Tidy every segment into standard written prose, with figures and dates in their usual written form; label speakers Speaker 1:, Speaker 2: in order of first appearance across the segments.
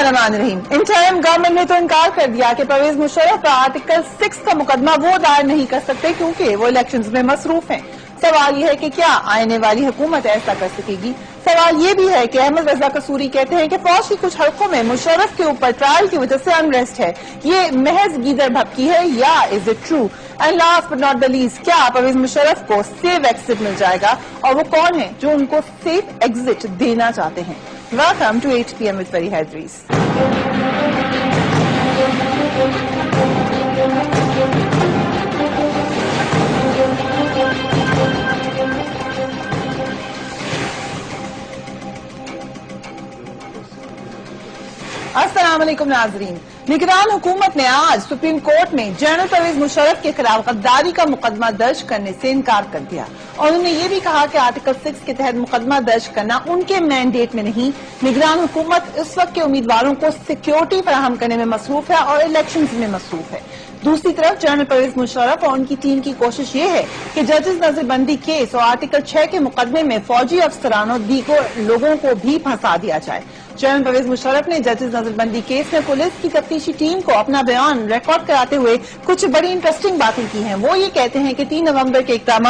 Speaker 1: बिस्मिल्लाहिर्रहमानिर्रहीम। Interim government ने तो इनकार कर दिया कि परवेज मुशर्रफ पर आर्टिकल 6 का मुकदमा वो दायर नहीं कर सकते क्योंकि वो इलेक्शंस में मसरूफ हैं। सवाल ये है कि क्या आने वाली हुकूमत ऐसा कर सकेगी। सवाल ये भी है कि अहमद रजा कसूरी कहते हैं कि फौज की कुछ हलकों में मुशर्रफ के ऊपर ट्रायल की वजह से अनरेस्ट है, ये महज गीदड़ भपकी है या is it true. And last but not the least, क्या परवेज मुशर्रफ को सेफ एग्जिट मिल जाएगा और वो कौन है जो उनको सेफ एग्जिट देना चाहते हैं। Welcome to 8 PM with Fariha Idris. अस्सलाम वालेकुम नाज़रीन। निगरान हुकूमत ने आज सुप्रीम कोर्ट में जनरल परवेज मुशर्रफ के खिलाफ गद्दारी का मुकदमा दर्ज करने से इनकार कर दिया और उन्होंने ये भी कहा कि आर्टिकल 6 के तहत मुकदमा दर्ज करना उनके मैंडेट में नहीं। निगरान हुकूमत इस वक्त के उम्मीदवारों को सिक्योरिटी फराहम करने में मसरूफ है और इलेक्शंस में मसरूफ है। दूसरी तरफ जनरल परवेज मुशर्रफ और उनकी टीम की कोशिश ये है कि जजेस नजरबंदी केस और आर्टिकल 6 के मुकदमे में फौजी अफसरान और दीगर लोगों को भी फंसा दिया जाए। जनरल परवेज मुशर्रफ ने जजेस नजरबंदी केस में पुलिस की तफ्तीशी टीम को अपना बयान रिकॉर्ड कराते हुए कुछ बड़ी इंटरेस्टिंग बातें की हैं। वो ये कहते हैं कि 3 नवंबर के इक़दाम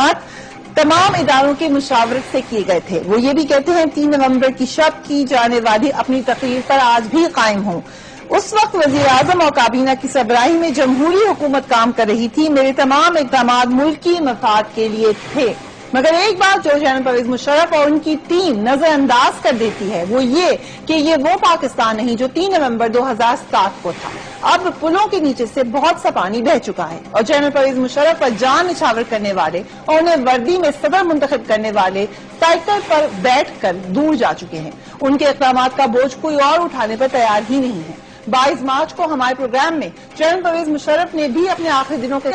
Speaker 1: तमाम इदारों की मुशावरत से किए गए थे। वो ये भी कहते हैं 3 नवंबर की शब की जाने वाली अपनी तकरीर पर आज भी कायम हूँ। उस वक्त वजीर आजम और काबीना की सरबराही में जमहूरी हुकूमत काम कर रही थी। मेरे तमाम इक़दाम मुल्की मफाद के लिए थे, मगर एक बात जो जनरल परवेज मुशर्रफ और उनकी टीम नजरअंदाज कर देती है वो ये कि ये वो पाकिस्तान नहीं जो 3 नवंबर 2007 को था। अब पुलों के नीचे से बहुत सा पानी बह चुका है और जनरल परवेज मुशर्रफ पर जान निछावर करने वाले और उन्हें वर्दी में सदर मुंतखब करने वाले साइकिल पर बैठकर दूर जा चुके हैं। उनके इक़दाम का बोझ कोई और उठाने पर तैयार ही नहीं है। 22 मार्च को हमारे प्रोग्राम में जनरल परवेज मुशर्रफ ने भी अपने आखिरी दिनों के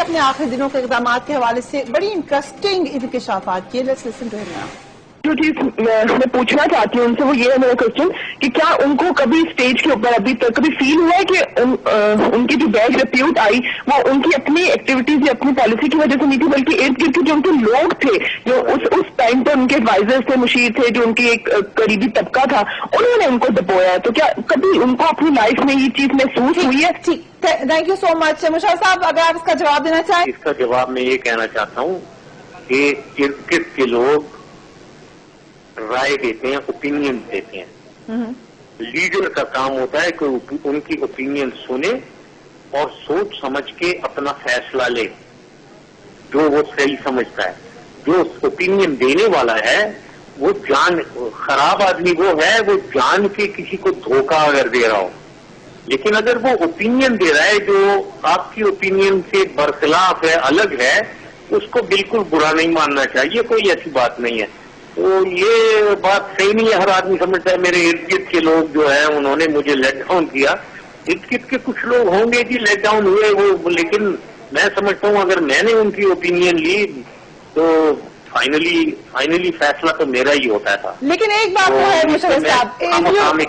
Speaker 1: इक़दाम के हवाले से बड़ी इंटरेस्टिंग इंकशाफात किए। Let's listen to him now.
Speaker 2: जो चीज मैं पूछना चाहती हूँ उनसे वो ये है मेरा क्वेश्चन कि क्या उनको कभी स्टेज के ऊपर अभी तक कभी फील हुआ है कि उनकी जो बैड रिप्यूट आई वो उनकी अपनी एक्टिविटीज या अपनी पॉलिसी की वजह से नहीं थी, बल्कि इर्द गिर्द के जो उनके लोग थे जो उस टाइम पर उनके एडवाइजर्स थे, मुशीर थे, जो उनकी एक करीबी तबका था, उन्होंने उनको दबोया है। तो क्या कभी उनको अपनी लाइफ में ये चीज महसूस हुई है?
Speaker 1: ठीक, thank you so much. Musharraf साहब, अगर आप इसका जवाब देना चाहें।
Speaker 3: इसका जवाब मैं ये कहना चाहता हूँ कि इर्द गिर्द के लोग राय देते हैं, ओपिनियन देते हैं। लीडर का काम होता है कि उनकी ओपिनियन सुने और सोच समझ के अपना फैसला ले जो वो सही समझता है। जो ओपिनियन देने वाला है वो खराब आदमी वो है, वो जान के किसी को धोखा अगर दे रहा हो। लेकिन अगर वो ओपिनियन दे रहा है जो आपकी ओपिनियन से बरखिलाफ है, अलग है, उसको बिल्कुल बुरा नहीं मानना चाहिए। कोई ऐसी बात नहीं है। तो ये बात सही नहीं है, हर आदमी समझता है। मेरे इर्द गिर्द के लोग जो हैं उन्होंने मुझे लेट डाउन किया। इर्द गिर्द के कुछ लोग होंगे जी लेट डाउन हुए वो, लेकिन मैं समझता हूँ अगर मैंने उनकी ओपिनियन ली तो फाइनली फैसला तो मेरा ही होता था।
Speaker 1: लेकिन एक बात तो है मुशर्रफ साहब,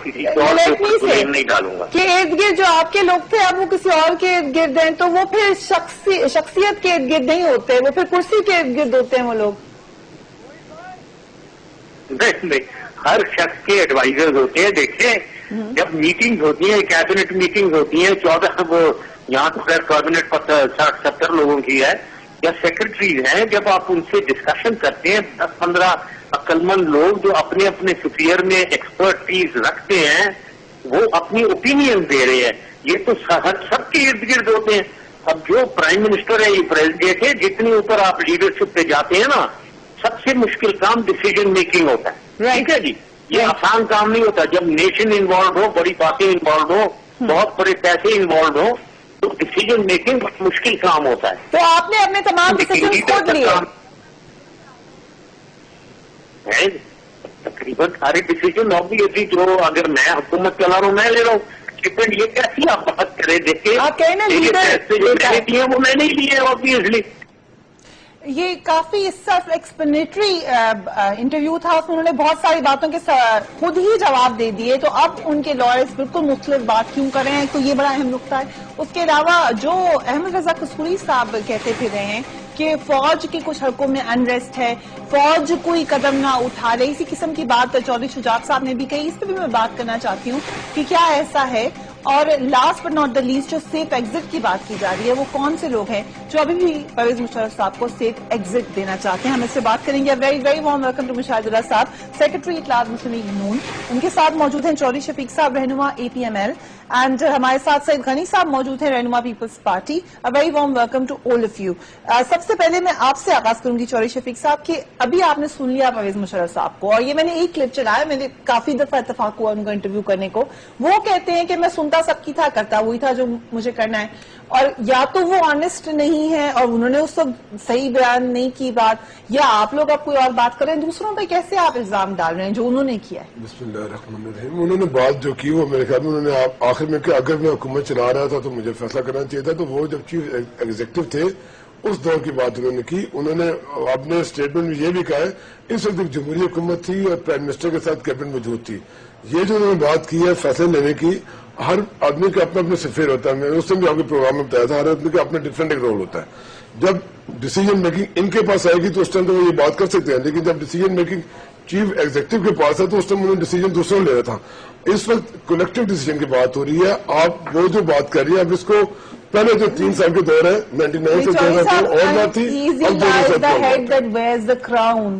Speaker 3: किसी और के नहीं डालूंगा
Speaker 1: कि इर्द गिर्द जो आपके लोग थे अब वो किसी और के इर्द गिर्द हैं, तो वो फिर शख्सियत के इर्द गिर्द नहीं होते, वो फिर कुर्सी के इर्द गिर्द होते हैं वो लोग।
Speaker 3: नहीं, हर शख्स के एडवाइजर्स होते हैं। देखिए, जब मीटिंग्स होती हैं, कैबिनेट मीटिंग्स होती हैं, 14 वो यहाँ तो खैर कैबिनेट 60-70 लोगों की है या सेक्रेटरीज हैं, जब आप उनसे डिस्कशन करते हैं 10-15 अक्लमंद लोग जो अपने अपने स्फीयर में एक्सपर्टीज रखते हैं, वो अपनी ओपिनियन दे रहे हैं। ये तो सबके इर्द गिर्द होते हैं। अब जो प्राइम मिनिस्टर है, ये प्रेसिडेंट है, जितनी ऊपर आप लीडरशिप पे जाते हैं ना, सबसे मुश्किल काम डिसीजन मेकिंग होता है। ठीक है जी, ये आसान काम नहीं होता। जब नेशन इन्वॉल्व हो, बड़ी बातें इन्वॉल्व हो, बहुत बड़े पैसे इन्वॉल्व हो, तो डिसीजन मेकिंग मुश्किल काम होता है।
Speaker 1: तो आपने अपने तमाम डिसीजन खुद लिए?
Speaker 3: तकरीबन सारे डिसीजन ऑब्वियसली जो अगर मैं हुकूमत चला रहा हूँ मैं ले रहा हूँ। डिपेंड ये कैसी आप बात करें, देखिए
Speaker 1: आप कहें ना लीडर
Speaker 3: वो मैंने ही लिए ऑब्वियसली।
Speaker 1: ये काफी सेल्फ एक्सप्लेनेटरी इंटरव्यू था, उसमें उन्होंने बहुत सारी बातों के खुद ही जवाब दे दिए। तो अब उनके लॉयर्स बिल्कुल मुख्तलिफ बात क्यों कर रहे हैं, तो ये बड़ा अहम नुकता है। उसके अलावा जो अहमद रजा कसूरी साहब कहते फिर रहे हैं کہ فوج کے کچھ حلقوں میں انریسٹ ہے, فوج کوئی قدم نہ اٹھا رہی, اسی قسم کی بات چودھری شجاعت صاحب نے بھی کہی. اس پہ بھی میں بات کرنا چاہتی ہوں کہ کیا ایسا ہے, اور last but not the least جو سیف ایگزٹ کی بات کی جا رہی ہے, وہ کون سے لوگ ہیں جو ابھی بھی پرویز مشرف صاحب کو سیف ایگزٹ دینا چاہتے ہیں. ہم اس سے بات کریں گے. Very very warm welcome to Mushahid Ullah صاحب, سیکرٹری اطلاعات مسلم لیگ نون. ان کے ساتھ موجود ہیں چودھری شفیق صاحب, رہنما APML, اینڈ ہمارے ساتھ سعید غنی صاحب موجود ہیں, رہنما Peoples Party. Very warm welcome to all of you. سب سے پہلے میں آپ سے آغاز کروں گی چودھری شفیق صاحب کہ ابھی آپ نے سن لیا پرویز مشرف صاحب کو, اور یہ میں نے ایک کلپ چلایا, میں نے کافی دفعہ اتفاق ہوا ان کا انٹرویو کرنے کو. وہ کہتے ہیں کہ میں سنتا سب کی تھا, کرتا وہی تھا جو مجھے کرنا ہے, اور یا تو وہ آنےسٹ نہیں ہے اور انہوں نے اس وقت صحیح بیان نہیں کی بات, یا آپ لوگ اب کوئی اور بات کریں. دوسروں پہ کیسے آپ الزام ڈال رہے ہیں جو انہوں نے کیا ہے؟
Speaker 4: بسم اللہ الرحمن الرحیم. انہوں نے بات جو کی وہ میرے خیال میں انہوں نے آخر میں کہ اگر میں حکومت چلا رہا تھا تو مجھے فیصلہ کرنا چاہیے تھا, تو وہ جب چیف ایگزیکٹو تھے اس دور کی بات انہوں نے کی. انہوں نے اپنے اسٹیٹمنٹ میں یہ بھی کہا ہے اس وقت ایک جمہوری حکومت تھی اور پرائم منسٹر کے ساتھ کیبنٹ موجود تھی. یہ جو انہوں نے بات کی ہے فیصلے لینے کی, ہر آدمی کا اپنا اپنا سفیر ہوتا ہے. میں اس سے بھی آپ کے پروگرام میں بتایا تھا, ہر آدمی کا اپنا ڈفرینٹ ایک رول ہوتا ہے. جب ڈیسیجن میکنگ ان کے پاس آئے گی تو اس ٹائم تو وہ یہ بات کر سکتے ہیں, لیکن جب ڈیسیجن میکنگ چیف ایگزیکٹو کے پاس ہے تو اس ٹائم انہوں نے ڈیسیجن دوسروں نے لینا تھا. اس وقت کولیکٹو ڈیسیجن کی بات ہو رہی ہے. آپ وہ جو بات کر رہی ہیں اب اس کو پہلے جو 3 سال کے دور ہے 99 سے 2002 اور بات تھی, اب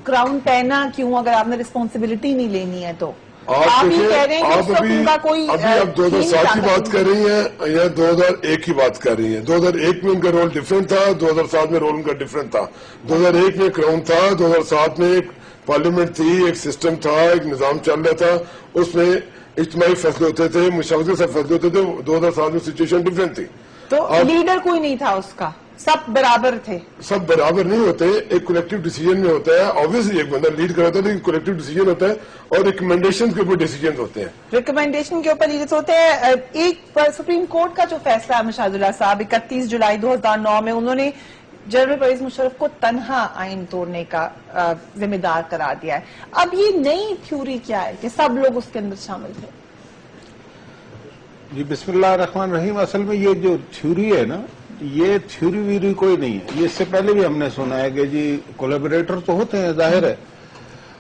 Speaker 1: کراؤن پہنا کیوں اگر آپ نے ریسپانسبلٹی نہیں لینی ہے تو؟ آپ یہ کہہ رہے ہیں کہ اس وقت ان کا کوئی
Speaker 4: ابھی اب 2007 کی بات کر رہی ہیں یا 2001 کی بات کر رہی ہیں؟ 2001 میں ان کا رول ڈفرینٹ تھا, 2007 میں رول ان کا ڈفرینٹ تھا. 2001 میں کراؤن تھا, 2007 میں ایک پارلیمنٹ تھی, ایک سسٹم تھا, ایک نظام چل رہا تھا, اس میں اجتماعی فیصلے ہوتے تھے, مشاورت سے فیصلے ہوتے تھے. 2007 میں سچویشن ڈفرینٹ تھی.
Speaker 1: تو لیڈر کوئی نہیں تھا اس کا, سب برابر تھے.
Speaker 4: سب برابر نہیں ہوتے, ایک کولیکٹو ڈیسیجن میں ہوتا ہے. آبویسلی ایک بندہ لیڈ کر ہوتا ہے لیکن کولیکٹو ڈیسیجن ہوتا ہے اور ریکمینڈیشن کے اوپر ڈیسیجن ہوتے ہیں.
Speaker 1: ریکمینڈیشن کے اوپر لیڈرز ہوتے ہیں. ایک سپریم کورٹ کا جو فیصلہ ہے مشاہد اللہ صاحب 31 جولائی 2009 میں, انہوں نے جنرل پرویز مشرف کو تنہا آئین توڑنے کا ذمہ دار قرار دیا ہے. اب یہ نئی تھیوری کیا ہے کہ سب لوگ اس کے اندر شامل تھے؟
Speaker 5: جی بسم اللہ الرحمن الرحیم. اصل میں یہ جو تھیوری ہے نا, یہ تھیوری ویوری کوئی نہیں ہے. یہ اس سے پہلے بھی ہم نے سنا ہے کہ جی کولیبریٹر تو ہوتے ہیں, ظاہر ہے.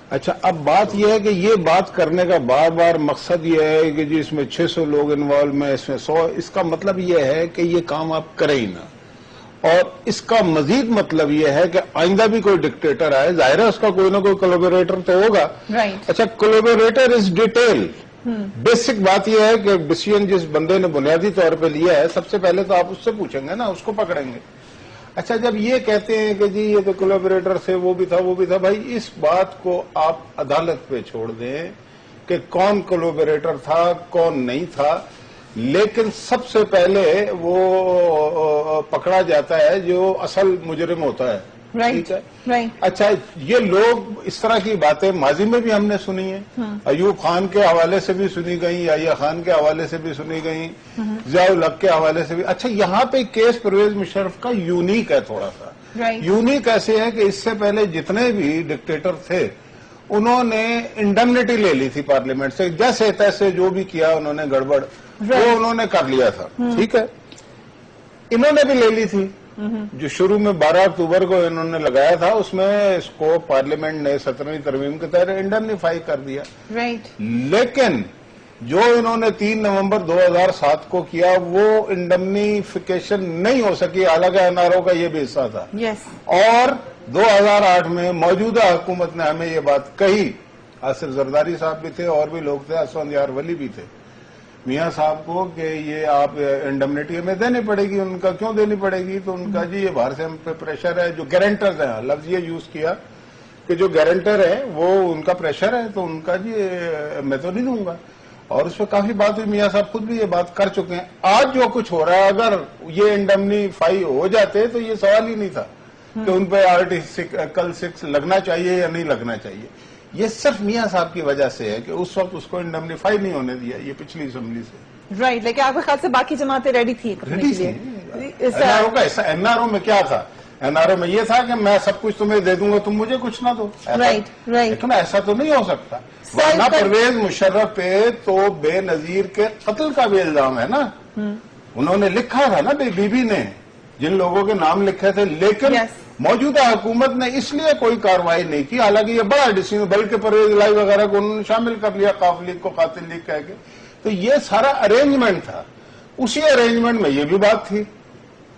Speaker 5: اچھا, اب بات یہ ہے کہ یہ بات کرنے کا بار بار مقصد یہ ہے کہ جی اس میں 600 لوگ انوالو میں, اس میں 100, اس کا مطلب یہ ہے کہ یہ کام آپ کریں ہی نہ. اور اس کا مزید مطلب یہ ہے کہ آئندہ بھی کوئی ڈکٹیٹر آئے, ظاہر ہے اس کا کوئی نہ کوئی کولیبریٹر تو ہوگا. اچھا, کولیبریٹر از ڈیٹیل. بیسک بات یہ ہے کہ ڈیسیجن جس بندے نے بنیادی طور پہ لیا ہے, سب سے پہلے تو آپ اس سے پوچھیں گے نا, اس کو پکڑیں گے. اچھا, جب یہ کہتے ہیں کہ جی یہ تو کولیبریٹر سے وہ بھی تھا, بھائی اس بات کو آپ عدالت پہ چھوڑ دیں کہ کون کولیبریٹر تھا کون نہیں تھا. لیکن سب سے پہلے وہ پکڑا جاتا ہے جو اصل مجرم ہوتا ہے. ٹھیک ہے. اچھا, یہ لوگ اس طرح کی باتیں ماضی میں بھی ہم نے سنی ہیں. ایوب خان کے حوالے سے بھی سنی گئی, یحییٰ خان کے حوالے سے بھی سنی گئی, ضیاء الحق کے حوالے سے بھی. اچھا, یہاں پہ کیس پرویز مشرف کا یونیک ہے تھوڑا سا. یونیک ایسے ہے کہ اس سے پہلے جتنے بھی ڈکٹیٹر تھے انہوں نے انڈمنٹی لے لی تھی پارلیمنٹ سے, جیسے تیسے جو بھی کیا انہوں نے گڑبڑ وہ انہوں نے کر لیا تھا. ٹھیک ہے, انہوں نے بھی لے لی تھی. جو شروع میں 12 اکتوبر کو انہوں نے لگایا تھا, اس میں اس کو پارلیمنٹ نے 17ویں ترمیم کے تحت انڈمنیفائی کر دیا. لیکن جو انہوں نے 3 نومبر 2007 کو کیا وہ انڈمنیفیکیشن نہیں ہو سکی, حالانکہ NRO کا یہ بھی حصہ تھا. اور 2008 میں موجودہ حکومت نے ہمیں یہ بات کہی, آصف زرداری صاحب بھی تھے اور بھی لوگ تھے, اسفند یار ولی بھی تھے, میاں صاحب کو کہ یہ آپ انڈمنیٹی ہمیں دینی پڑے گی. ان کا کیوں دینی پڑے گی؟ تو ان کا جی یہ باہر سے ہم پہ پریشر ہے. جو گارنٹرز ہیں, لفظ یہ یوز کیا کہ جو گارنٹر ہے وہ ان کا پریشر ہے, تو ان کا جی میں تو نہیں دوں گا. اور اس پہ کافی بات ہوئی, میاں صاحب خود بھی یہ بات کر چکے ہیں. آج جو کچھ ہو رہا ہے, اگر یہ انڈمنیفائی ہو جاتے تو یہ سوال ہی نہیں تھا کہ ان پہ آرٹیکل 6 لگنا چاہیے یا نہیں لگنا چاہیے. یہ صرف میاں صاحب کی وجہ سے ہے کہ اس وقت اس کو انڈمنیفائی نہیں ہونے دیا, یہ پچھلی اسمبلی سے.
Speaker 1: رائٹ, لیکن آپ کے خیال سے باقی جماعتیں ریڈی تھی؟
Speaker 5: NRO کا ایسا, NRO میں کیا تھا؟ NRO میں یہ تھا کہ میں سب کچھ تمہیں دے دوں گا, تم مجھے کچھ نہ دو. لیکن ایسا تو نہیں ہو سکتا. ورنہ پرویز مشرف پہ تو بے نظیر کے قتل کا بھی الزام ہے نا. انہوں نے لکھا تھا نا بی بی نے جن لوگوں کے نام لکھے تھے, لیکن मौजूदा हुकूमत ने इसलिए कोई कार्रवाई नहीं की, हालांकि ये बड़ा डिसीजन, बल्कि परवेज इलाही वगैरह को उन्होंने शामिल कर लिया काफ लीग को कातिल लीग कह के। तो ये सारा अरेंजमेंट था। उसी अरेंजमेंट में ये भी बात थी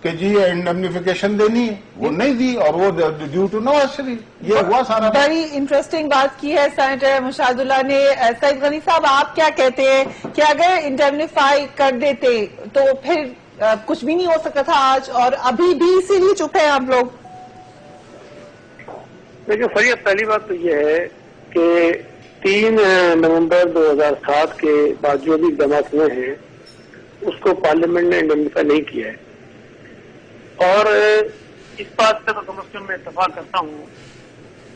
Speaker 5: कि जी ये इंडemnification देनी है, वो नहीं दी, और वो ड्यू टू नवाज शरीफ। ये हुआ सारा।
Speaker 1: बड़ी इंटरेस्टिंग बात की है सेनेटर मुशाहिदुल्लाह ने। सईद गनी साहब, आप क्या कहते हैं कि अगर इंडemnify कर देते तो फिर कुछ भी नहीं हो सकता था आज, और अभी भी इसीलिए चुप है आप लोग?
Speaker 3: देखिए फरिया, पहली बात तो ये है कि 3 नवंबर 2007 के बाद जो भी इक़दाम हुए हैं उसको पार्लियामेंट ने इंडemnify नहीं किया है, और इस बात से तो कम से कम मैं इत्तेफाक करता हूँ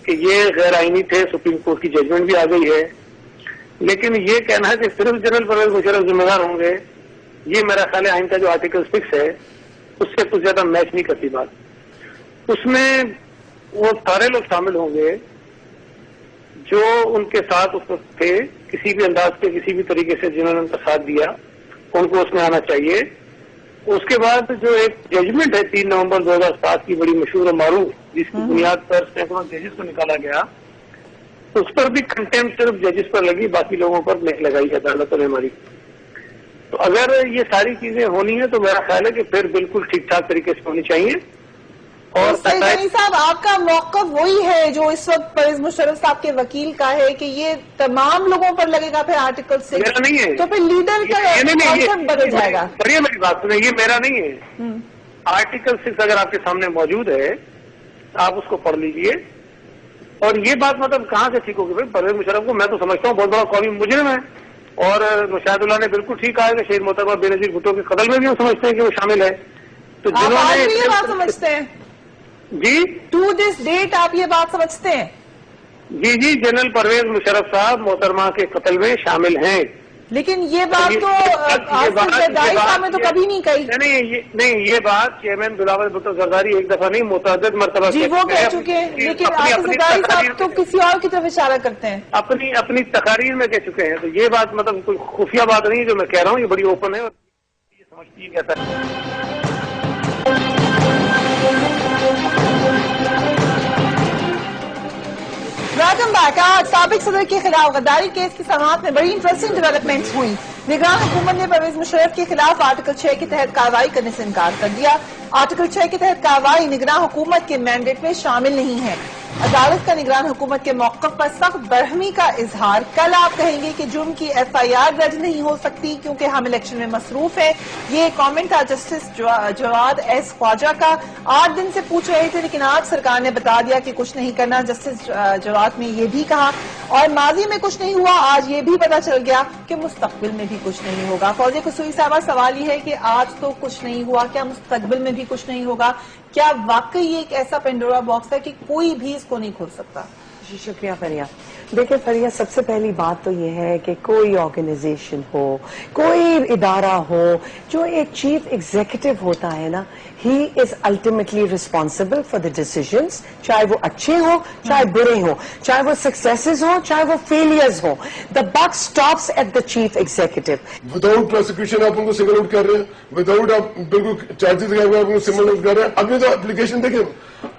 Speaker 3: कि ये गैर आईनी थे। सुप्रीम कोर्ट की जजमेंट भी आ गई है, लेकिन ये कहना है कि सिर्फ जनरल परवेज मुशर्रफ जिम्मेदार होंगे, ये मेरा ख्याल है आइन का जो आर्टिकल 6 है उससे कुछ ज्यादा मैच नहीं करती बात। उसमें वो सारे लोग शामिल होंगे जो उनके साथ उस वक्त थे, किसी भी अंदाज से, किसी भी तरीके से जिन्होंने उनका साथ दिया, उनको उसमें आना चाहिए। उसके बाद जो एक जजमेंट है 3 नवंबर 2007 की, बड़ी मशहूर और मारूफ, जिसकी बुनियाद पर सैकड़ों जजेस को निकाला गया, तो उस पर भी कंटेम्प्ट सिर्फ जजेस पर लगी, बाकी लोगों पर नहीं लगाई अदालतों ने हमारी। तो अगर ये सारी चीजें होनी है तो मेरा ख्याल है कि फिर बिल्कुल ठीक ठाक तरीके से होनी चाहिए। और
Speaker 1: सईद गनी साहब, आपका मौक़िफ़ वही है जो इस वक्त परवेज मुशर्रफ साहब के वकील का है कि ये तमाम लोगों पर लगेगा फिर आर्टिकल 6?
Speaker 3: मेरा नहीं है,
Speaker 1: तो फिर लीडर का कॉन्सेप्ट बदल जाएगा।
Speaker 3: बढ़िया, मेरी बात सुनिए, ये मेरा नहीं है। आर्टिकल 6 अगर आपके सामने मौजूद है आप उसको पढ़ लीजिए, और ये बात मतलब कहाँ से ठीक होगी? भाई परवेज मुशर्रफ को मैं तो समझता हूँ बहुत बड़ा कौमी मुजरिम है, और मुशाहिदुल्लाह ने बिल्कुल ठीक कहा है कि शहीद मोहतरमा बेनज़ीर भुट्टो के कत्ल में भी हम समझते हैं कि वो शामिल है। तो
Speaker 1: जिन्होंने ये बात समझते हैं
Speaker 3: जी,
Speaker 1: टू दिस डेट आप ये बात समझते हैं?
Speaker 3: जी जी, जनरल परवेज मुशर्रफ साहब मोहतरमा के कत्ल में शामिल हैं,
Speaker 1: लेकिन ये बात तो जरदारी साहब ने तो कभी नहीं कही।
Speaker 3: नहीं, ये बात चेयरमैन बिलावल भुट्टो जरदारी एक दफा नहीं मुतअद्दिद मरतबा
Speaker 1: जी वो कह चुके हैं, लेकिन जरदारी साहब तो किसी और की तरफ इशारा करते हैं,
Speaker 3: अपनी तकारीर में कह चुके हैं। तो ये बात मतलब कोई खुफिया बात नहीं जो मैं कह रहा हूँ, ये बड़ी ओपन है और ये समझती है कहता है।
Speaker 1: Welcome back. आज साबिक सदर के खिलाफ गद्दारी केस की समाअत में बड़ी इंटरेस्टिंग डेवलपमेंट्स हुई। निगरान हुकूमत ने परवेज मुशर्रफ के खिलाफ आर्टिकल 6 के तहत कार्रवाई करने से इनकार कर दिया। आर्टिकल 6 के तहत कार्रवाई निगरान हुकूमत के मैंडेट में शामिल नहीं है। अदालत का निगरान हुकूमत के मौक़िफ़ पर सख्त बरहमी का इजहार। कल आप कहेंगे कि जुर्म की FIR दर्ज नहीं हो सकती क्योंकि हम इलेक्शन में मसरूफ है। ये कमेंट था जस्टिस जवाद एस ख्वाजा का। 8 दिन से पूछ रहे थे, लेकिन आज सरकार ने बता दिया कि कुछ नहीं करना। जस्टिस जवाद ने ये भी कहा, और माजी में कुछ नहीं हुआ, आज ये भी पता चल गया कि मुस्तकबिल में भी कुछ नहीं होगा। फौजिया कसुई साहबा, सवाल ये है कि आज तो कुछ नहीं हुआ, क्या मुस्तकबिल में भी कुछ नहीं होगा? क्या वाकई ये एक ऐसा पेंडोरा बॉक्स है कि कोई भी इसको नहीं खोल सकता?
Speaker 6: जी शुक्रिया फरिया। देखिए फरिया, सबसे पहली बात तो ये है कि कोई ऑर्गेनाइजेशन हो, कोई इदारा हो, जो एक चीफ एग्जीक्यूटिव होता है ना, he is ultimately responsible for the decisions, चाहे वो अच्छे हो चाहे बुरे हो, चाहे वो सक्सेसेस हो चाहे वो फेलियर्स हो। The buck stops at the chief executive.
Speaker 4: Without prosecution आप उनको सिंगल आउट कर रहे हैं, विदाउट आप बिल्कुल चार्जेस लगा हुए उनको सिंगल आउट कर रहे हैं। अभी तो एप्लीकेशन देखें,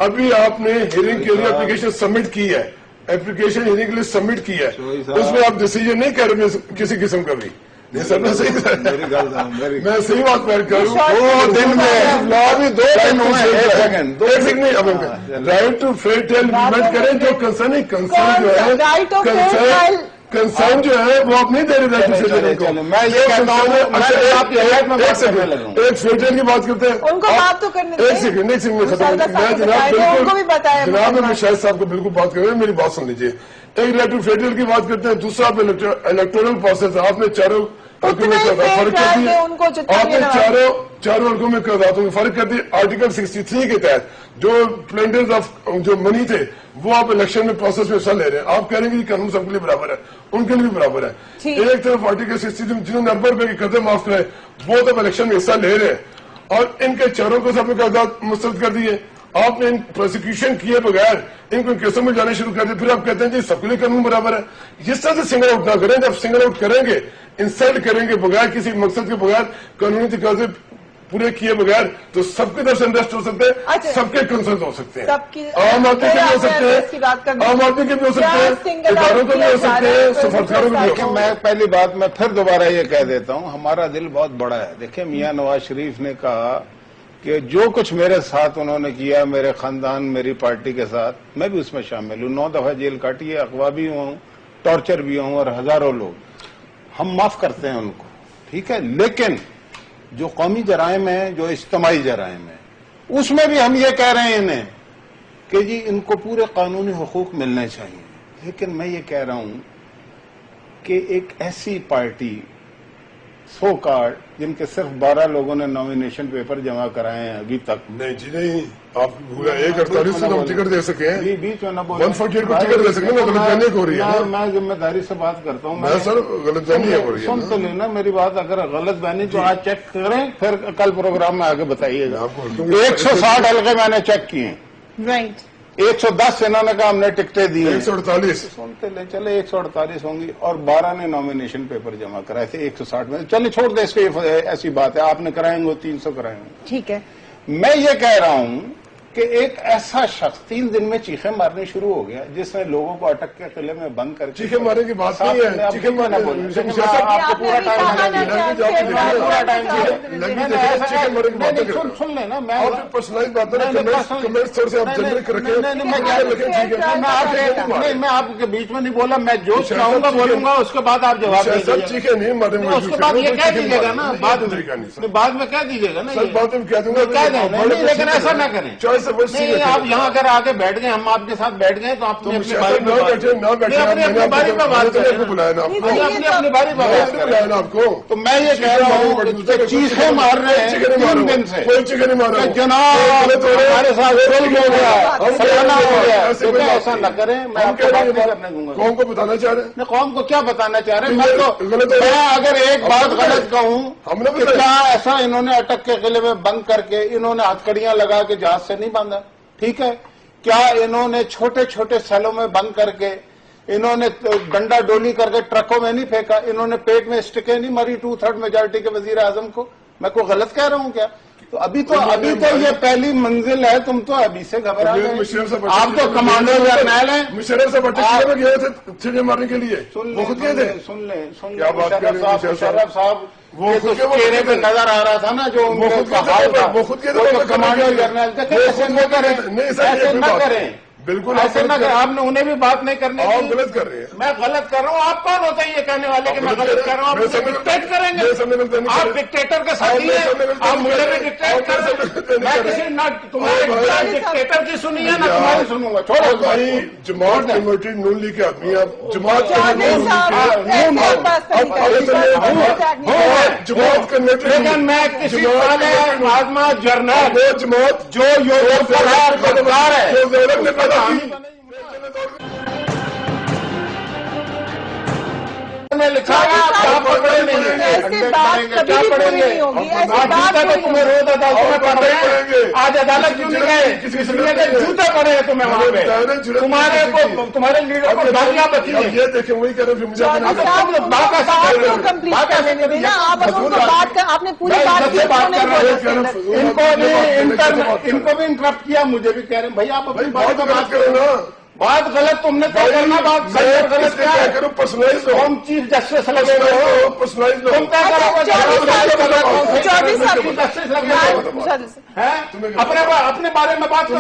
Speaker 4: अभी आपने हियरिंग के लिए एप्लीकेशन सबमिट की है, एप्लीकेशन हियरिंग के लिए सबमिट की है, उसमें आप डिसीजन नहीं कर रहे किसी किस्म का भी। नहीं सर, मैं सही मैं सही बात मैं करूँ। 2 दिन में अभी 2 दिन हुए, right to fair trial implement करें। जो कंसर्न है, कंसर्न जो है, कंसर्न जो है वो आप नहीं दे रहे राइट टू फेयर ट्रायल। मैं ये कहता हूँ, एक फेयर ट्रायल की बात करते हैं,
Speaker 1: उनको बात तो करने
Speaker 4: एक सेकंड मैं जनाब मैं शाहिद साहब को बिल्कुल बात कर रहे हैं, मेरी बात सुन लीजिए। एक राइट टू फेयर ट्रायल की बात करते हैं, दूसरा आप इलेक्टोरल प्रोसेस, आपने चारों फर्क कर दिया, आपने चारों वर्गों में फर्क कर दिया। आर्टिकल 63 के तहत जो प्लेंडर्स ऑफ जो मनी थे वो आप इलेक्शन में प्रोसेस में हिस्सा ले रहे हैं। आप कह रहे हैं कि कानून सबके लिए बराबर है, उनके लिए भी बराबर है। एक तरफ आर्टिकल 63 जिन्होंने 90 रुपए के कर्जे माफ कराए वो तब इलेक्शन में हिस्सा ले रहे हैं, और इनके चारों को सबने कागजात मुस्तरद कर दिए। आपने इन प्रोसिक्यूशन किए बगैर इनको केसों में जाने शुरू कर दिए, फिर आप कहते हैं जी सबके लिए कानून बराबर है। जिस तरह से सिंगल आउट ना करें, जब सिंगल आउट करेंगे, इंसल्ट करेंगे बगैर किसी मकसद के बगैर, कानूनी तकाजे پورے کیے بغیر تو سب کی طرف سے انٹرسٹ ہو سکتے ہیں, سب کے کنسرن ہو سکتے ہیں, عام آدمی کے بھی ہو سکتے ہیں, عام آدمی کے بھی ہو سکتے ہیں, اداروں کے بھی ہو سکتے ہیں, سفارتکاروں کے بھی ہو سکتے ہیں.
Speaker 5: میں پہلی بات میں پھر دوبارہ یہ کہہ دیتا ہوں, ہمارا دل بہت بڑا ہے. دیکھیں میاں نواز شریف نے کہا کہ جو کچھ میرے ساتھ انہوں نے کیا, میرے خاندان میری پارٹی کے ساتھ, میں بھی اس میں شامل ہوں, 9 دفعہ جیل کاٹی ہے, اغوا بھی ہوں, ٹارچر بھی ہوں, اور ہزاروں لوگ, ہم معاف کرتے ہیں ان کو, ٹھیک ہے. لیکن جو قومی جرائم ہیں, جو اجتماعی جرائم ہیں, اس میں بھی ہم یہ کہہ رہے ہیں انہیں کہ جی ان کو پورے قانونی حقوق ملنے چاہیے. لیکن میں یہ کہہ رہا ہوں کہ ایک ایسی پارٹی سو کارڈ جن کے صرف 12 لوگوں نے نامینیشن پیپر جمع کرائے ہیں ابھی تک.
Speaker 4: نہیں جی نہیں, آپ 148 سے ہم ٹکٹ دے سکے ہیں,
Speaker 5: بیچ میں نہ بولیں,
Speaker 4: 148 کو ٹکٹ دے سکتے ہیں. غلط فہمی ہو رہی ہے,
Speaker 5: میں ذمہ داری سے بات کرتا ہوں.
Speaker 4: میں سر غلط فہمی ہو رہی ہے.
Speaker 5: سن تو لینا میری بات, اگر غلط بہنی تو آج چیک کریں, پھر کل پروگرام میں آگے بتائیے گا. 160 حلقے میں نے چیک کیے,
Speaker 1: رائٹ,
Speaker 5: 110 انہوں نے کہا ہم نے ٹکٹیں دی,
Speaker 4: 148
Speaker 5: سنتے لیں, چلے 148 ہوں گی, اور 12 نے نامینیشن پیپر جمع کرائے تھے 160 میں. چلے چھوڑ دیں اس کو, ایسی بات ہے, آپ نے کرائیں گے 300 کرائیں گے,
Speaker 1: ٹھیک ہے.
Speaker 5: میں یہ کہہ رہا ہوں کہ ایک ایسا شخص 3 دن میں چیخیں مارنی شروع ہو گیا, جس نے لوگوں کو اٹک کے قلعے میں بند کر کے,
Speaker 4: چیخیں مارنے کی بات نہیں ہے, چیخیں
Speaker 5: نہ بولیں, آپ کو پورا ٹائم سن لیں نا. میں
Speaker 4: پرسنائز بات سے آپ جنرل
Speaker 5: میں آپ کے بیچ میں نہیں بولا, میں جو چاہوں گا بولوں گا, اس کے بعد آپ جواب دیں گے.
Speaker 4: چیخیں نہیں مارنے,
Speaker 5: اس کے بعد یہ کہہ دیجیے گا نا, بعد میں کہہ دیجیے گا نا,
Speaker 4: بات میں کہہ دوں گا,
Speaker 5: کہہ دیں, لیکن ایسا نہ کریں. نہیں, آپ یہاں اگر آگے بیٹھ گئے, ہم آپ کے ساتھ بیٹھ گئے, تو آپ اپنی اپنی باری پہ بات کریں. آپ کو تو میں یہ کہہ رہا ہوں کہ چیخیں مار رہے ہیں 3 دن سے,
Speaker 4: کوئی چیخیں نہیں مار رہا,
Speaker 5: جناب ہمارے ساتھ ظلم ہو گیا, فلانا ہو گیا. ایسا نہ کریں, میں آپ کو بات نہیں کرنے دوں گا.
Speaker 4: قوم کو بتانا چاہ رہے ہیں,
Speaker 5: قوم کو کیا بتانا چاہ رہے ہیں. میں اگر ایک بات غلط کہوں کہ کیا ایسا انہوں نے اٹک کے قلعے میں بند کر کے, انہوں نے ہتھکڑیاں لگا کے جہاز سے نہیں باندھا, ٹھیک ہے, کیا انہوں نے چھوٹے چھوٹے سیلوں میں بند کر کے, انہوں نے ڈنڈا ڈولی کر کے ٹرکوں میں نہیں پھینکا, انہوں نے پیٹ میں اسٹکیں نہیں ماری 2/3 میجارٹی کے وزیر اعظم کو. میں کوئی غلط کہہ رہا ہوں کیا؟ تو ابھی تو یہ پہلی منزل ہے, تم تو ابھی سے گھبرا گئے. آپ تو کمانڈر جرنیل ہیں.
Speaker 4: مشرف صاحب اٹک میں گئے تھے چھڑے مارنے کے لیے, وہ خود گئے تھے.
Speaker 5: سن لیں مشرف صاحب, وہ چہرے پہ نظر آ رہا تھا نا جو
Speaker 4: وہ خود کے
Speaker 5: کمانڈر جرنیل. ایسے نہ کریں,
Speaker 4: بالکل
Speaker 5: ایسے نہ کریں, آپ نے انہیں بھی بات نہیں کرنی.
Speaker 4: آپ غلط کر رہے ہیں.
Speaker 5: میں غلط کر رہا ہوں, آپ کون ہوتے ہیں یہ کہنے والے کہ میں غلط کر رہا ہوں؟ آپ ڈکٹیٹ کریں گے, آپ ڈکٹیٹر کے ساتھ ہی ہیں, آپ مجھے بھی ڈکٹیٹ کر رہے ہیں. میں کسی نہ تمہارے ڈکٹیٹر کی سنی ہے نہ تمہاری سنوں گا. چھوڑو بھائی,
Speaker 4: جماعت کمیٹی نون لیگ کے آدمی, آپ جماعت کمیٹی,
Speaker 5: لیکن میں کسی مہاتما جرنیل
Speaker 4: وہ جماعت
Speaker 5: جو یوگیندر پرساد غدار ہے, میں لکھا کیا پڑھے نہیں, تمہیں روز عدالتوں میں پڑھ رہے ہیں, آج عدالت کیوں نہیں گئے؟ اس لیے کہ جوتے پڑے ہیں تمہیں وہاں پہ, تمہارے لیڈر کو ڈالیاں بچی ہیں.
Speaker 4: یہ دیکھیں وہی کہہ رہے ہیں,
Speaker 5: ان کو بھی انٹرپٹ کیا, مجھے بھی کہہ رہے ہیں بھائی آپ اپنی بات کرو نا. بات غلط تم نے تو کرنا, بات غلط کیا ہے؟
Speaker 4: پرسنائز
Speaker 5: ہم چیف جسٹس لگے ہوئے ہو,
Speaker 4: پرسنائز
Speaker 5: تم کیا اپنے بارے میں بات کرو,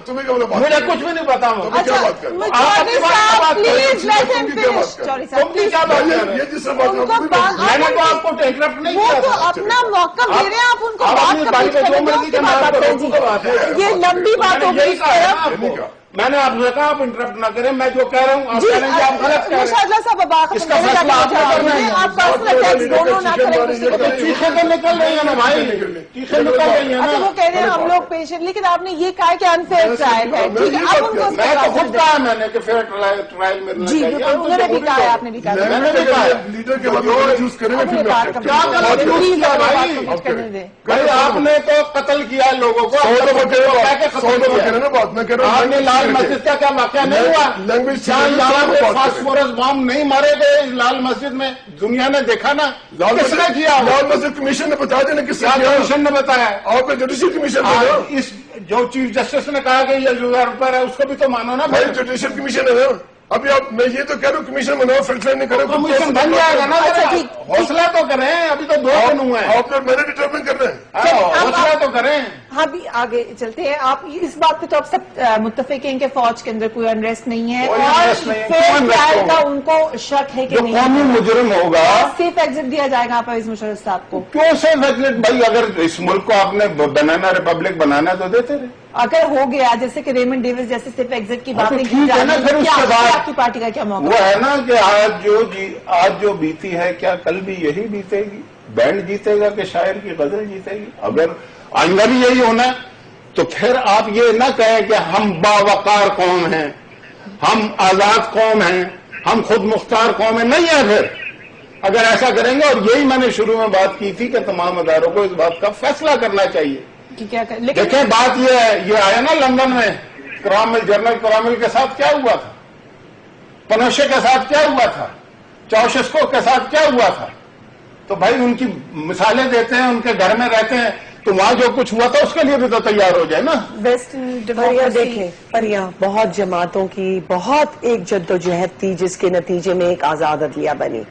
Speaker 4: تمہیں کیا بات,
Speaker 5: مجھے کچھ بھی نہیں پتا. تم کیا بات کر رہے
Speaker 4: یہ جس سے بات
Speaker 5: میں نے تو آپ کو انٹرپٹ نہیں کیا تھا.
Speaker 1: اپنا موقع دے رہے ہیں, آپ ان کو
Speaker 5: اپنی باری میں جو مرضی کے بات ہے,
Speaker 1: یہ لمبی بات ہو گئی.
Speaker 5: میں نے آپ سے کہا آپ انٹرپٹ نہ کریں, میں جو کہہ رہا ہوں آپ کہہ رہے ہیں آپ غلط کہہ رہے ہیں.
Speaker 1: صاحب
Speaker 5: اس کا فیصلہ آپ نے کرنا ہے.
Speaker 1: آپ دونوں نہ کریں.
Speaker 5: چیخیں تو نکل رہی ہیں نا بھائی, چیخیں نکل رہی ہیں نا.
Speaker 1: وہ کہہ رہے ہیں ہم لوگ پیشنٹ, لیکن آپ نے یہ کہا کہ انفیئر ٹرائل ہے, ٹھیک ہے, اب ان کو
Speaker 5: میں تو خود کہا, میں نے کہ فیئر ٹرائل میں
Speaker 1: جی انہوں نے بھی کہا ہے, آپ نے بھی کہا,
Speaker 5: میں نے بھی کہا
Speaker 4: لیڈر کے بعد یوز کریں گے.
Speaker 5: کیا غلط یوز کیا بھائی, آپ نے تو قتل کیا لوگوں کو,
Speaker 4: 100 دفعہ کہہ رہا ہوں, 100 دفعہ کہہ رہا ہوں, بات میں کہہ رہا ہوں.
Speaker 5: آپ نے لال लाल मस्जिद का क्या वाकया नहीं हुआ?
Speaker 4: लैंग्वेज
Speaker 5: क्या यहाँ पे फास्फोरस बॉम्ब नहीं मारे गए लाल मस्जिद में? दुनिया ने देखा ना, किसने किया?
Speaker 4: लाल मस्जिद कमीशन ने बता देना किसने किया?
Speaker 5: कमीशन ने बताया।
Speaker 4: आपका जुडिशियल कमीशन
Speaker 5: आज इस जो चीफ जस्टिस ने कहा कि ये जुगाड़ पर है, उसको भी तो मानो ना भाई।
Speaker 4: जुडिशियल कमीशन है ना। अभी आप, मैं ये तो कह रहा हूँ कमीशन बनाओ, फैक्ट फाइंड नहीं करो,
Speaker 5: कमीशन बन जाएगा ना। हौसला तो करें, अभी तो 2 दिन हुए हैं।
Speaker 4: आप लोग मैंने डिटर्मिन करना है,
Speaker 5: हौसला तो करें।
Speaker 1: हाँ भी आगे चलते हैं। आप इस बात पे तो आप सब मुत्तफिक हैं कि फौज के अंदर कोई अनरेस्ट नहीं है,
Speaker 5: कोई
Speaker 1: और
Speaker 5: unrest नहीं है।
Speaker 1: फेयर
Speaker 5: क्यों unrest
Speaker 1: ट्रायल
Speaker 5: होगा?
Speaker 1: का उनको शक है कि
Speaker 5: जो
Speaker 1: नहीं
Speaker 5: कौमी मुजरिम होगा,
Speaker 1: सेफ एग्जिट दिया जाएगा परवेज मुशर्रफ साहब को।
Speaker 5: क्यों सेफ एग्जिट? भाई अगर इस मुल्क को आपने बनाना, रिपब्लिक बनाना तो देते रहे।
Speaker 1: अगर हो गया जैसे कि रेमंड डेविस जैसे सेफ एग्जिट की
Speaker 5: हाँ, तो
Speaker 1: बातें
Speaker 5: ठीक है ना, फिर उसके बाद
Speaker 1: आपकी पार्टी का क्या मौका?
Speaker 5: वो है ना कि आज जो बीती है, क्या कल भी यही बीतेगी? बैंड जीतेगा कि शायर की गजल जीतेगी? अगर आइंदा भी यही होना तो फिर आप ये ना कहें कि हम बावकार कौम हैं, हम आजाद कौम हैं, हम खुद मुख्तार कौम है। नहीं है फिर अगर ऐसा करेंगे। और यही मैंने शुरू में बात की थी कि तमाम अदारों को इस बात का फैसला करना चाहिए
Speaker 1: कि क्या कर, लेकिन
Speaker 5: देखिए बात यह है, ये आया ना लंदन में जनरल करामिल के साथ क्या हुआ था, पनोशे के साथ क्या हुआ था, चाउशेस्को के साथ क्या हुआ था। तो भाई उनकी मिसालें देते हैं, उनके घर में रहते हैं, तो वहां जो कुछ हुआ था उसके लिए भी तो तैयार हो जाए ना।
Speaker 6: परिया देखें, परिया बहुत जमातों की बहुत एक जद्दोजहद थी जिसके नतीजे में एक आजाद अदलिया बनी।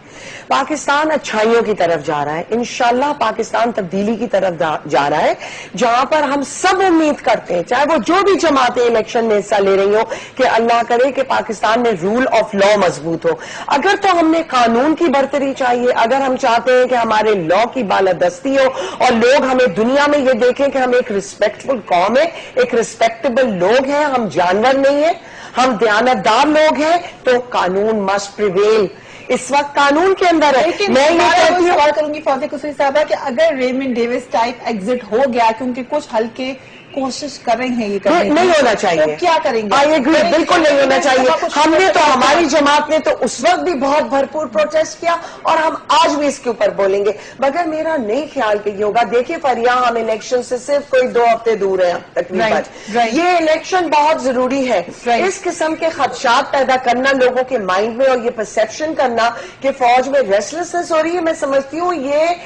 Speaker 6: पाकिस्तान अच्छाइयों की तरफ जा रहा है, इंशाल्लाह पाकिस्तान तब्दीली की तरफ जा रहा है, जहां पर हम सब उम्मीद करते हैं, चाहे वो जो भी जमातें इलेक्शन में हिस्सा ले रही हो, कि अल्लाह करे कि पाकिस्तान में रूल ऑफ लॉ मजबूत हो। अगर तो हमने कानून की बरतरी चाहिए, अगर हम चाहते हैं कि हमारे लॉ की बालादस्ती हो और लोग हमें दुनिया में ये देखें कि हम एक रिस्पेक्टफुल कौम है, एक रिस्पेक्टेबल लोग हैं, हम जानवर नहीं है, हम दयानतदार लोग हैं, तो कानून मस्ट प्रिवेल। इस वक्त कानून के अंदर है। मैं ये कहती हूँ,
Speaker 1: सवाल करूंगी फौजी कुसरी साहब कि अगर रेमंड डेविस टाइप एग्जिट हो गया, क्योंकि कुछ हल्के कोशिश कर रहे हैं ये करने
Speaker 6: नहीं होना चाहिए,
Speaker 1: तो क्या करेंगे?
Speaker 6: आई एग्री, बिल्कुल नहीं होना चाहिए। हमने तो, हमारी जमात ने तो उस वक्त भी बहुत भरपूर प्रोटेस्ट किया और हम आज भी इसके ऊपर बोलेंगे, मगर मेरा नहीं ख्याल कि ये होगा। देखिए फरिया, हम इलेक्शन से सिर्फ कोई 2 हफ्ते दूर हैं तकरीबन। ये इलेक्शन बहुत जरूरी है। इस किस्म के खदशात पैदा करना लोगों के माइंड में और ये परसेप्शन करना कि फौज में रेस्टलेसनेस हो रही है, मैं समझती हूँ ये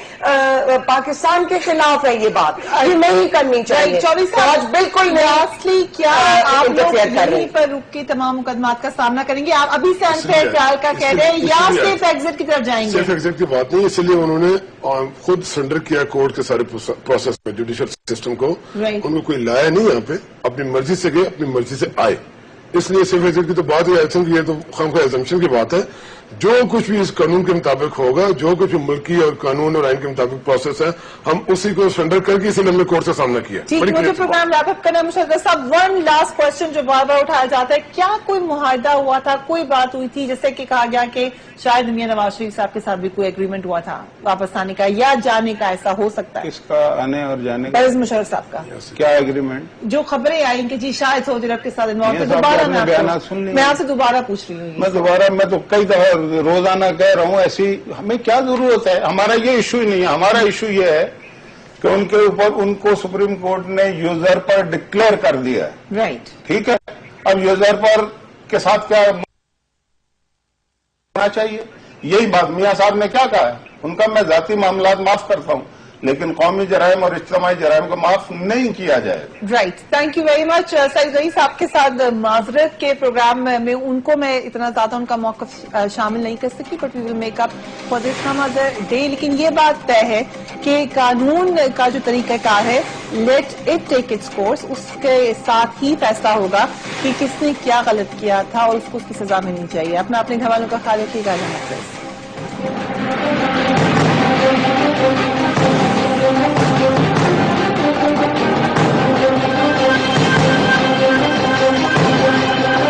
Speaker 6: पाकिस्तान के खिलाफ है। ये बात ये नहीं करनी चाहिए। आज बिल्कुल लास्टली क्या आप लोग यहीं पर रुक के तमाम मुकदमात का सामना करेंगे? आप अभी से अनफेयर ट्रायल का कह रहे हैं या सेफ एग्जिट की तरफ जाएंगे?
Speaker 4: सेफ एग्जिट की बात नहीं, इसलिए उन्होंने खुद सरेंडर किया कोर्ट के सारे प्रोसेस में, जुडिशियल सिस्टम को। उनको कोई लाया नहीं यहाँ पे, अपनी मर्जी से गए, अपनी मर्जी से आए। इसलिए सेफ एग्जिट की तो बात ही, आई थिंक ये तो खामखा एजम्पशन की बात है। जो कुछ भी इस कानून के मुताबिक होगा, जो कुछ भी मुल्की और कानून और आइन के मुताबिक प्रोसेस है, हम उसी को सरेंडर करके इसीलिए हमने कोर्ट से सामना किया।
Speaker 1: ठीक, मुझे प्रोग्राम रैप अप करना है। मुशर्रफ साहब, वन लास्ट क्वेश्चन जो बार बार उठाया जाता है, क्या कोई मुआहदा हुआ था, कोई बात हुई थी, जैसे कि कहा गया कि शायद मियां नवाज शरीफ साहब के साथ भी कोई एग्रीमेंट हुआ था वापस आने का या जाने का, ऐसा हो सकता है?
Speaker 5: किसका आने और जाने का?
Speaker 1: परवेज मुशर्रफ साहब का
Speaker 5: क्या एग्रीमेंट?
Speaker 1: जो खबरें आई कि जी शायद सऊदी अरब के साथ इन्वॉल्व थे। दोबारा मैं आपसे दोबारा पूछ रही हूँ।
Speaker 5: मैं तो कई दफा रोजाना कह रहा हूँ, ऐसी हमें क्या जरूरत है? हमारा ये इशू ही नहीं है। हमारा इशू ये है कि उनके ऊपर उनको सुप्रीम कोर्ट ने यूजर पर डिक्लेयर कर दिया है।
Speaker 1: राइट,
Speaker 5: ठीक है। अब यूजर पर के साथ क्या होना चाहिए? यही बात मियां साहब ने क्या कहा है, उनका मैं जाती मामलात माफ करता हूं, लेकिन कौमी जराइम और इज्तिमाई जराइम को माफ नहीं किया जाएगा।
Speaker 1: Right, thank you very much. Saeed Raees साहब के साथ माजरत के प्रोग्राम में उनको मैं इतना ज्यादा उनका मौक़िफ़ शामिल नहीं कर सकती, but we will make up for this some other day. लेकिन ये बात तय है कि कानून का जो तरीकाकार है, let it take its course, उसके साथ ही फैसला होगा कि किसने क्या गलत किया था और उसको उसकी सजा मिलनी चाहिए। अपना अपने घर वालों का ख्याल रखिएगा।